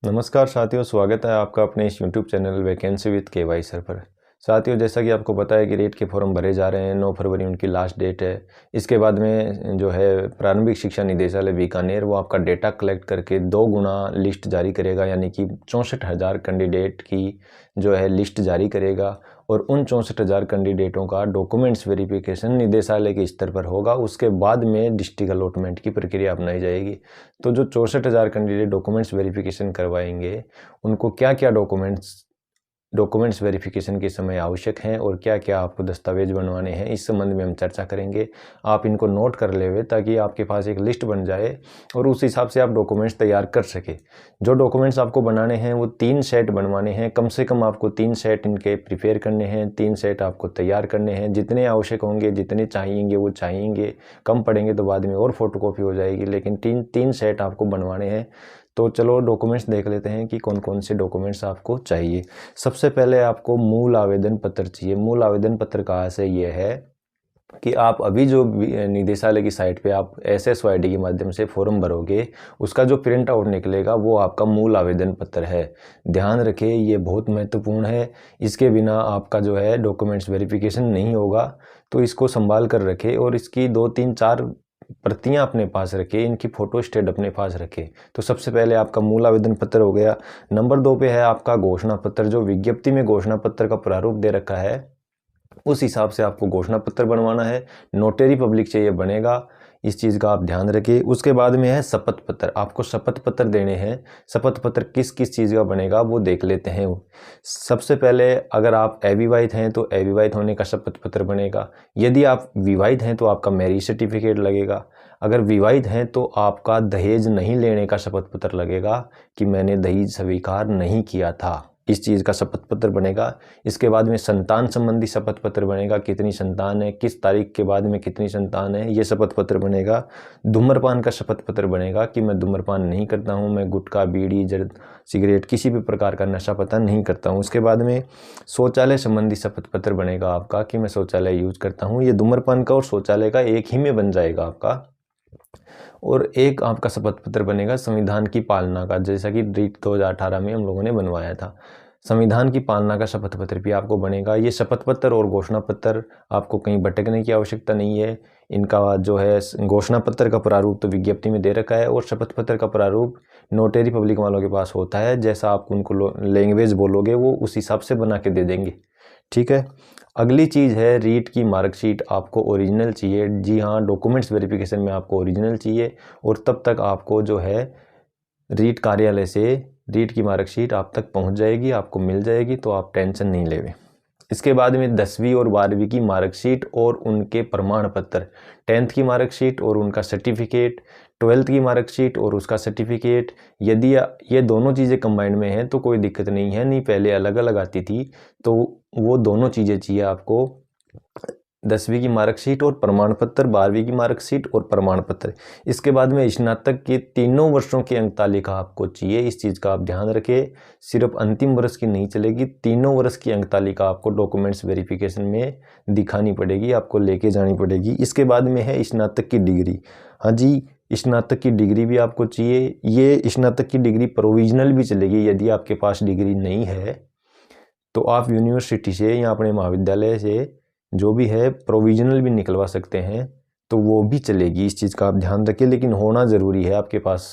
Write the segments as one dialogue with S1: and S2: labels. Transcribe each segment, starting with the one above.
S1: नमस्कार साथियों, स्वागत है आपका अपने इस YouTube channel vacancy with KY sir पर। साथियों, जैसा कि आपको पता है कि रेट के फॉर्म भरे जा रहे हैं। 9 फरवरी उनकी लास्ट डेट है। इसके बाद में जो है प्रारंभिक शिक्षा निदेशालय बीकानेर वो आपका डेटा कलेक्ट करके 2 गुना लिस्ट जारी करेगा, यानी कि 64,000 कैंडिडेट की जो है लिस्ट जारी करेगा। और उन 64,000 कैंडिडेटों का डॉक्यूमेंट्स वेरिफिकेशन निदेशालय के स्तर पर होगा। उसके बाद में डिस्ट्रिक्ट अलॉटमेंट की प्रक्रिया अपनाई जाएगी। तो जो 64,000 कैंडिडेट डॉक्यूमेंट्स वेरिफिकेशन करवाएंगे, उनको क्या क्या डॉक्यूमेंट्स वेरिफिकेशन के समय आवश्यक हैं और क्या क्या आपको दस्तावेज बनवाने हैं, इस संबंध में हम चर्चा करेंगे। आप इनको नोट कर लेवे ताकि आपके पास एक लिस्ट बन जाए और उस हिसाब से आप डॉक्यूमेंट्स तैयार कर सके। जो डॉक्यूमेंट्स आपको बनाने हैं वो 3 सेट बनवाने हैं। कम से कम आपको 3 सेट इनके प्रिपेयर करने हैं, 3 सेट आपको तैयार करने हैं। जितने आवश्यक होंगे, जितने चाहिएंगे वो चाहिएंगे। कम पड़ेंगे तो बाद में और फोटोकॉपी हो जाएगी, लेकिन 3 सेट आपको बनवाने हैं। तो चलो डॉक्यूमेंट्स देख लेते हैं कि कौन कौन से डॉक्यूमेंट्स आपको चाहिए। सबसे पहले आपको मूल आवेदन पत्र चाहिए। मूल आवेदन पत्र कहाँ से ये है कि आप अभी जो निदेशालय की साइट पे आप SSYD के माध्यम से फॉर्म भरोगे, उसका जो प्रिंट आउट निकलेगा वो आपका मूल आवेदन पत्र है। ध्यान रखें, ये बहुत महत्वपूर्ण है। इसके बिना आपका जो है डॉक्यूमेंट्स वेरिफिकेशन नहीं होगा। तो इसको संभाल कर रखें और इसकी 2, 3, 4 प्रतियां अपने पास रखें। इनकी फोटो स्टेट अपने पास रखें। तो सबसे पहले आपका मूल आवेदन पत्र हो गया। नंबर 2 पे है आपका घोषणा पत्र। जो विज्ञप्ति में घोषणा पत्र का प्रारूप दे रखा है, उस हिसाब से आपको घोषणा पत्र बनवाना है। नोटरी पब्लिक से ये बनेगा, इस चीज़ का आप ध्यान रखिए। उसके बाद में है शपथ पत्र। आपको शपथ पत्र देने हैं। शपथ पत्र किस किस चीज़ का बनेगा वो देख लेते हैं। सबसे पहले अगर आप अविवाहित हैं तो अविवाहित होने का शपथ पत्र बनेगा। यदि आप विवाहित हैं तो आपका मैरिज सर्टिफिकेट लगेगा। अगर विवाहित हैं तो आपका दहेज नहीं लेने का शपथ पत्र लगेगा कि मैंने दहेज स्वीकार नहीं किया था, इस चीज़ का शपथ पत्र बनेगा। इसके बाद में संतान संबंधी शपथ पत्र बनेगा। कितनी संतान है, किस तारीख के बाद में कितनी संतान है, ये शपथ पत्र बनेगा। धूम्रपान का शपथ पत्र बनेगा कि मैं धूम्रपान नहीं करता हूँ, मैं गुटखा, बीड़ी, जर्द, सिगरेट, किसी भी प्रकार का नशा पता नहीं करता हूँ। उसके बाद में शौचालय संबंधी शपथ पत्र बनेगा आपका कि मैं शौचालय यूज करता हूँ। ये धूम्रपान का और शौचालय का एक ही में बन जाएगा आपका। और एक आपका शपथ पत्र बनेगा संविधान की पालना का, जैसा कि रीट 2018 में हम लोगों ने बनवाया था। संविधान की पालना का शपथ पत्र भी आपको बनेगा। ये शपथ पत्र और घोषणा पत्र आपको कहीं भटकने की आवश्यकता नहीं है। इनका जो है घोषणा पत्र का प्रारूप तो विज्ञप्ति में दे रखा है और शपथ पत्र का प्रारूप नोटरी पब्लिक वालों के पास होता है। जैसा आप उनको लैंग्वेज बोलोगे वो उस हिसाब से बना के दे देंगे। ठीक है। अगली चीज़ है रीट की मार्कशीट। आपको ओरिजिनल चाहिए। जी हाँ, डॉक्यूमेंट्स वेरिफिकेशन में आपको ओरिजिनल चाहिए और तब तक आपको जो है रीट कार्यालय से रीट की मार्कशीट आप तक पहुंच जाएगी, आपको मिल जाएगी। तो आप टेंशन नहीं लेवे। इसके बाद में 10वीं और 12वीं की मार्कशीट और उनके प्रमाण पत्र, 10th की मार्कशीट और उनका सर्टिफिकेट, 12th की मार्कशीट और उसका सर्टिफिकेट। यदि ये दोनों चीज़ें कंबाइंड में हैं तो कोई दिक्कत नहीं है। नहीं, पहले अलग अलग आती थी, तो वो दोनों चीज़ें चाहिए आपको। 10वीं की मार्कशीट और प्रमाण पत्र, 12वीं की मार्कशीट और प्रमाण पत्र। इसके बाद में स्नातक के तीनों वर्षों की अंक तालिका आपको चाहिए। इस चीज़ का आप ध्यान रखें। सिर्फ अंतिम वर्ष की नहीं चलेगी, तीनों वर्ष की अंक तालिका आपको डॉक्यूमेंट्स वेरिफिकेशन में दिखानी पड़ेगी, आपको लेके जानी पड़ेगी। इसके बाद में है स्नातक की डिग्री। हाँ जी, स्नातक की डिग्री भी आपको चाहिए। ये स्नातक की डिग्री प्रोविजनल भी चलेगी। यदि आपके पास डिग्री नहीं है तो आप यूनिवर्सिटी से या अपने महाविद्यालय से जो भी है प्रोविजनल भी निकलवा सकते हैं, तो वो भी चलेगी। इस चीज़ का आप ध्यान रखें, लेकिन होना ज़रूरी है आपके पास।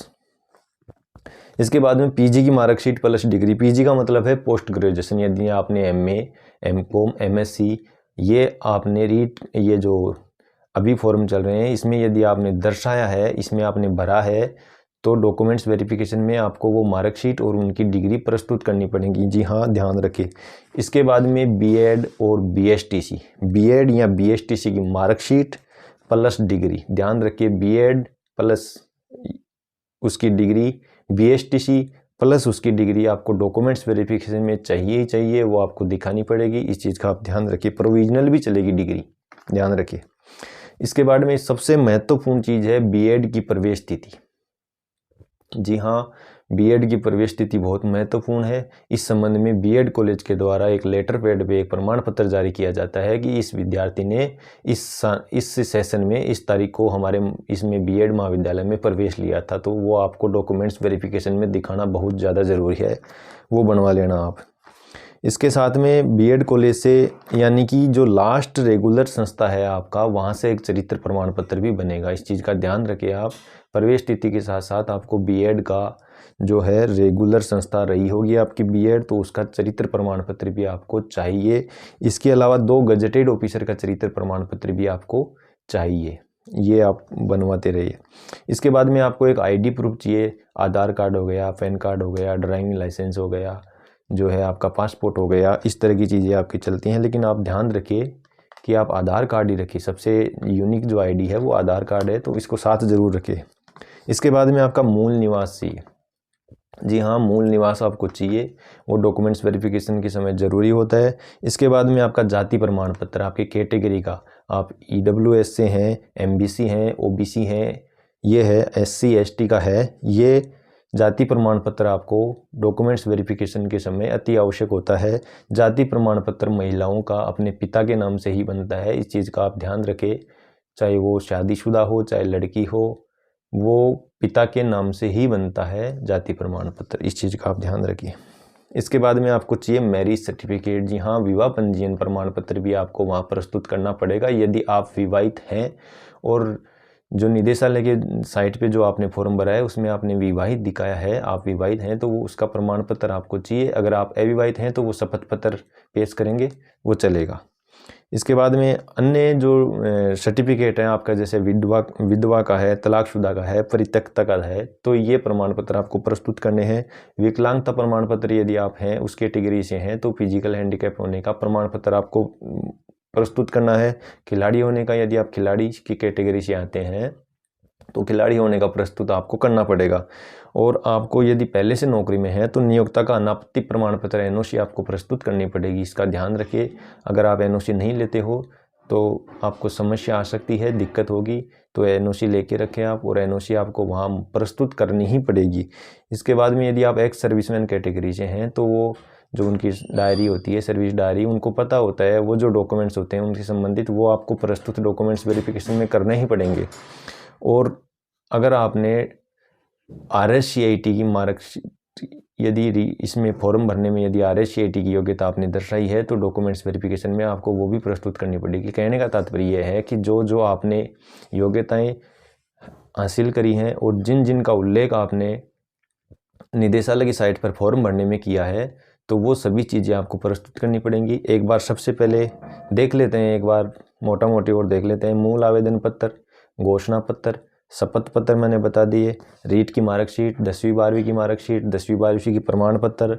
S1: इसके बाद में पीजी की मार्कशीट प्लस डिग्री। पीजी का मतलब है पोस्ट ग्रेजुएशन। यदि आपने MA, MCOM, MSc ये आपने ये जो अभी फॉर्म चल रहे हैं इसमें यदि आपने दर्शाया है, इसमें आपने भरा है, तो डॉक्यूमेंट्स वेरिफिकेशन में आपको वो मार्कशीट और उनकी डिग्री प्रस्तुत करनी पड़ेगी। जी हाँ, ध्यान रखें। इसके बाद में बीएड और BSTC, बीएड या BSTC की मार्कशीट प्लस डिग्री। ध्यान रखिए, बीएड प्लस उसकी डिग्री, BSTC प्लस उसकी डिग्री आपको डॉक्यूमेंट्स वेरिफिकेशन में चाहिए ही चाहिए। वो आपको दिखानी पड़ेगी। इस चीज़ का आप ध्यान रखिए। प्रोविजनल भी चलेगी डिग्री, ध्यान रखिए। इसके बाद में सबसे महत्वपूर्ण चीज़ है बीएड की प्रवेश तिथि। जी हाँ, बीएड की प्रवेश तिथि बहुत महत्वपूर्ण है। इस संबंध में बीएड कॉलेज के द्वारा एक लेटर पैड पे एक प्रमाण पत्र जारी किया जाता है कि इस विद्यार्थी ने इस सेशन में इस तारीख को हमारे इसमें बीएड महाविद्यालय में प्रवेश लिया था। तो वो आपको डॉक्यूमेंट्स वेरिफिकेशन में दिखाना बहुत ज़्यादा ज़रूरी है, वो बनवा लेना आप। इसके साथ में बीएड कॉलेज से यानी कि जो लास्ट रेगुलर संस्था है आपका, वहाँ से एक चरित्र प्रमाण पत्र भी बनेगा। इस चीज़ का ध्यान रखिए आप। प्रवेश तिथि के साथ साथ आपको बीएड का जो है रेगुलर संस्था रही होगी आपकी बीएड, तो उसका चरित्र प्रमाण पत्र भी आपको चाहिए। इसके अलावा 2 गजेटेड ऑफिसर का चरित्र प्रमाण पत्र भी आपको चाहिए, ये आप बनवाते रहिए। इसके बाद में आपको एक आईडी प्रूफ चाहिए। आधार कार्ड हो गया, पैन कार्ड हो गया, ड्राइविंग लाइसेंस हो गया, जो है आपका पासपोर्ट हो गया, इस तरह की चीज़ें आपकी चलती हैं। लेकिन आप ध्यान रखिए कि आप आधार कार्ड ही रखिए। सबसे यूनिक जो आईडी है वो आधार कार्ड है, तो इसको साथ ज़रूर रखिए। इसके बाद में आपका मूल निवास चाहिए। जी हाँ, मूल निवास आपको चाहिए, वो डॉक्यूमेंट्स वेरिफिकेशन के समय ज़रूरी होता है। इसके बाद में आपका जाति प्रमाण पत्र, आपकी कैटेगरी का, आप ईडब्ल्यूएस से हैं, एमबीसी हैं, ओबीसी हैं, ये है एससी एसटी का है, ये जाति प्रमाण पत्र आपको डॉक्यूमेंट्स वेरिफिकेशन के समय अति आवश्यक होता है। जाति प्रमाण पत्र महिलाओं का अपने पिता के नाम से ही बनता है, इस चीज़ का आप ध्यान रखें। चाहे वो शादीशुदा हो, चाहे लड़की हो, वो पिता के नाम से ही बनता है जाति प्रमाण पत्र, इस चीज़ का आप ध्यान रखिए। इसके बाद में आपको चाहिए मैरिज सर्टिफिकेट। जी हाँ, विवाह पंजीयन प्रमाण पत्र भी आपको वहाँ प्रस्तुत करना पड़ेगा यदि आप विवाहित हैं। और जो निदेशालय के साइट पे जो आपने फॉर्म भरा है उसमें आपने विवाहित दिखाया है, आप विवाहित हैं, तो वो उसका प्रमाण पत्र आपको चाहिए। अगर आप अविवाहित हैं तो वो शपथ पत्र पेश करेंगे, वो चलेगा। इसके बाद में अन्य जो सर्टिफिकेट है आपका, जैसे विधवा का है, तलाकशुदा का है, परित्यक्ता का है, तो ये प्रमाण पत्र आपको प्रस्तुत करने हैं। विकलांगता प्रमाण पत्र यदि आप हैं, उस कैटेगरी से हैं, तो फिजिकल हैंडीकैप होने का प्रमाण पत्र आपको प्रस्तुत करना है। खिलाड़ी होने का, यदि आप खिलाड़ी की कैटेगरी से आते हैं तो खिलाड़ी होने का प्रस्तुत आपको करना पड़ेगा। और आपको यदि पहले से नौकरी में है तो नियोक्ता का अनापत्ति प्रमाण पत्र एनओसी आपको प्रस्तुत करनी पड़ेगी, इसका ध्यान रखिए। अगर आप एनओसी नहीं लेते हो तो आपको समस्या आ सकती है, दिक्कत होगी, तो एनओसी लेके रखें आप, और एनओसी आपको वहाँ प्रस्तुत करनी ही पड़ेगी। इसके बाद में यदि आप एक्स सर्विसमैन कैटेगरी से हैं तो वो जो उनकी डायरी होती है, सर्विस डायरी, उनको पता होता है वो जो डॉक्यूमेंट्स होते हैं उनसे संबंधित, वो आपको प्रस्तुत डॉक्यूमेंट्स वेरिफिकेशन में करने ही पड़ेंगे। और अगर आपने RSCIT की मार्कशीट, यदि इसमें फॉर्म भरने में यदि RSCIT की योग्यता आपने दर्शाई है तो डॉक्यूमेंट्स वेरिफिकेशन में आपको वो भी प्रस्तुत करनी पड़ेगी। कहने का तात्पर्य यह है कि जो आपने योग्यताएं हासिल करी हैं और जिन का उल्लेख आपने निदेशालय की साइट पर फॉर्म भरने में किया है, तो वो सभी चीज़ें आपको प्रस्तुत करनी पड़ेंगी। एक बार सबसे पहले देख लेते हैं, एक बार मोटा मोटी और देख लेते हैं। मूल आवेदन पत्र, घोषणा पत्र, शपथ पत्र मैंने बता दिए, रीट की मार्कशीट, 10वीं 12वीं की मार्कशीट, 10वीं 12वीं की प्रमाण पत्र,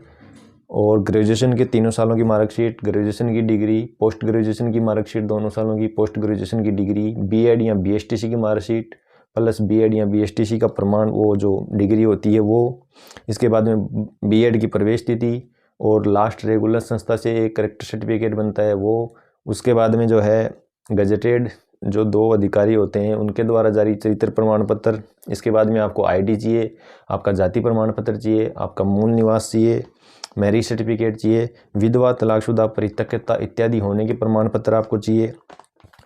S1: और ग्रेजुएशन के 3 सालों की मार्कशीट, ग्रेजुएशन की डिग्री, पोस्ट ग्रेजुएशन की मार्कशीट 2 सालों की, पोस्ट ग्रेजुएशन की डिग्री, बीएड या बीएसटीसी की मार्कशीट प्लस बीएड या बीएसटीसी का प्रमाण, वो जो डिग्री होती है वो। इसके बाद में बीएड की प्रवेश तिथि, और लास्ट रेगुलर संस्था से एक करेक्टर सर्टिफिकेट बनता है वो। उसके बाद में जो है गजेटेड जो 2 अधिकारी होते हैं उनके द्वारा जारी चरित्र प्रमाण पत्र। इसके बाद में आपको आईडी चाहिए, आपका जाति प्रमाण पत्र चाहिए, आपका मूल निवास चाहिए, मैरिज सर्टिफिकेट चाहिए, विधवा, तलाकशुदा, परित्यक्ता इत्यादि होने के प्रमाण पत्र आपको चाहिए।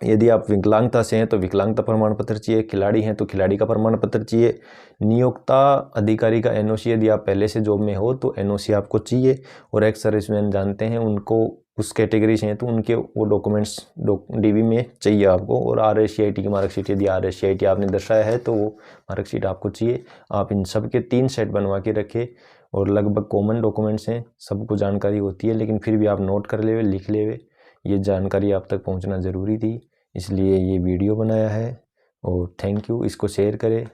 S1: यदि आप विकलांगता से हैं तो विकलांगता प्रमाण पत्र चाहिए, खिलाड़ी हैं तो खिलाड़ी का प्रमाण पत्र चाहिए, नियोक्ता अधिकारी का एनओसी, यदि आप पहले से जॉब में हो तो एनओसी आपको चाहिए, और एक्स सर्विसमैन जानते हैं उनको उस कैटेगरी से हैं तो उनके वो डॉक्यूमेंट्स डीवी में चाहिए आपको। और RSCIT की मार्कशीट, यदि RSCIT आपने दर्शाया है तो वो मार्कशीट आपको चाहिए। आप इन सब के 3 सेट बनवा के रखें, और लगभग कॉमन डॉक्यूमेंट्स हैं, सबको जानकारी होती है, लेकिन फिर भी आप नोट कर लेवे, लिख लेवे, ये जानकारी आप तक पहुंचना ज़रूरी थी, इसलिए ये वीडियो बनाया है। और थैंक यू, इसको शेयर करें।